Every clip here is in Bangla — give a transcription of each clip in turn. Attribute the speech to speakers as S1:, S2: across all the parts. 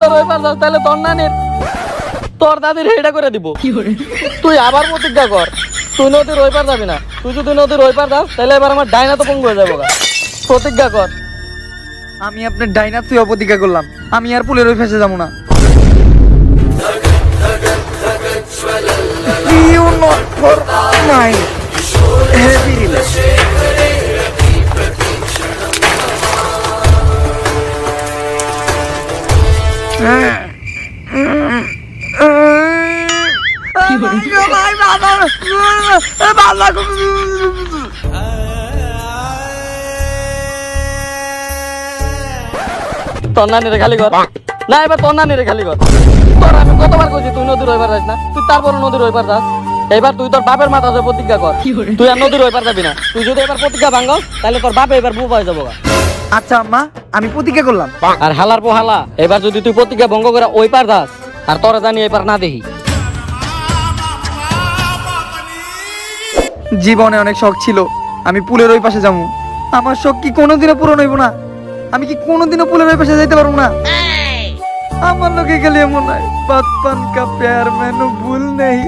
S1: নদীর ওই পার যাস তাহলে তোর নানির তোর দাদির হেটা করে দিব। তুই আবার প্রতিজ্ঞা কর তুই নদীর ওই পার যাবি না। তুই যদি নদীর ওই পার যাস তাহলে এবার আমার ডাইনা তো পঙ্গু হয়ে যাবো। প্রতিজ্ঞা কর।
S2: আমি আপনার ডাইনা তুই প্রতিজ্ঞা করলাম, আমি আর পুলের ওই ফেসে যাবো না। You not for my heavy relax.
S1: তোর নানিরে খালি কর না, এবার তোর নানিরে খালি কর। তোর আমি কতবার কইছি তুই নদীর ওই পার যাস না, তুই তারপর নদীর ওই পার যাস। এবার তুই তোর বাপের মাথা ধরে প্রতিজ্ঞা কর তুই আর নদীর ওই পার যাবি না। তুই যদি এবার প্রতিজ্ঞা ভাঙস তাহলে তোর বাপে এবার বুবা হয়ে যাবো।
S2: আচ্ছা আম্মা, আমি প্রতিজ্ঞা করলাম।
S1: আর হালার পো হালা, এবার যদি তুই প্রতিজ্ঞা ভঙ্গ করে ওই পার যাস আর তোরা জানি এবার না দেখি।
S2: জীবনে অনেক শখ ছিল আমি পুলের ওই পাশে যাবো, আমার শখ কি কোনোদিনও পূরণ হইব না? আমি কি কোনোদিনও পুলের ওই পাশে যাইতে পারবো না? আমার লোকে গেলে এমন হয় बचपन का प्यार मैंने भूल नहीं।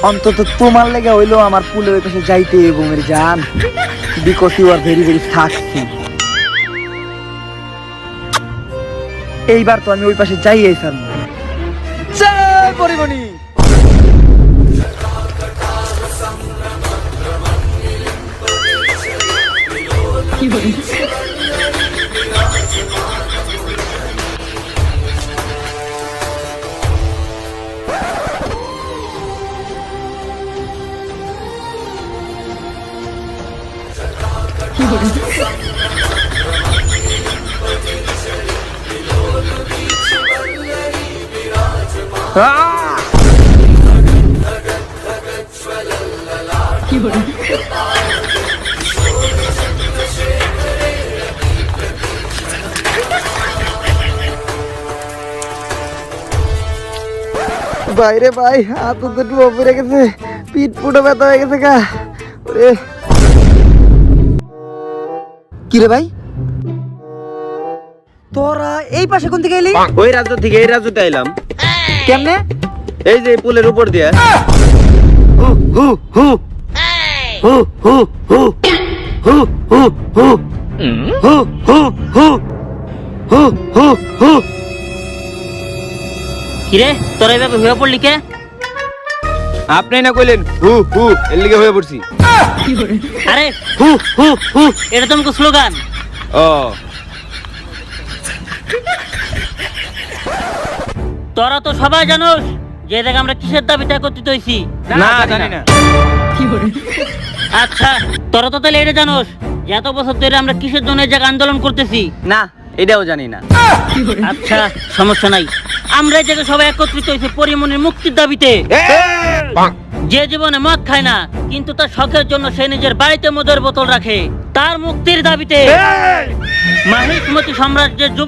S2: অন্তত তোমার লেগে হইলো আমার পুলের কাছে যাইতে এবং এর জান, because you are very very থাকছি। এইবার তো আমি ওই পাশে যাই আইসাম। জয় পরিমণি। বাইরে ভাই হাত দুটো উপরে গেছে, পিঠ পুরো ব্যথা হয়ে গেছে গা। ওরে কি রে ভাই, তোরা এই পাশে কোন দিকে এলি?
S3: ওই রাজ্য থেকে এই রাজ্যতে এলাম।
S2: কেমনে?
S3: এই যে পুলের উপর দিয়ে। হু হু হু হু হু হু হু হু হু হু হু হু হু হু হু।
S4: কিরে তোরা এভাবে হয়ে পড়লি কে?
S3: আপনি না কইলেন হু হু, এর লিগে হয়ে পড়ছি।
S4: আরে হু হু হু এটা তোমাকে স্লোগান।
S3: ও
S4: তোরা তো সবাই জানোস যে দেখ আমরা কিসের দাবিতে একত্রিত হইছি।
S3: না জানি না।
S4: আচ্ছা তোরা তো তাহলে এটা জানোস যে এত বছর ধরে আমরা কিসের জন্য এই জায়গায় আন্দোলন করতেছি।
S3: না এটাও জানি না।
S4: আচ্ছা সমস্যা নাই, আমরা এই জায়গায় সবাই একত্রিত হইছি পরিমণির মুক্তির দাবিতে। যে জীবনে মদ খায় না কিন্তু তার শখের জন্য সে নিজের বাড়িতে মদের বোতল রাখে, তার মুক্তির দাবিতে। মাহিষ্মতি সাম্রাজ্যের যুব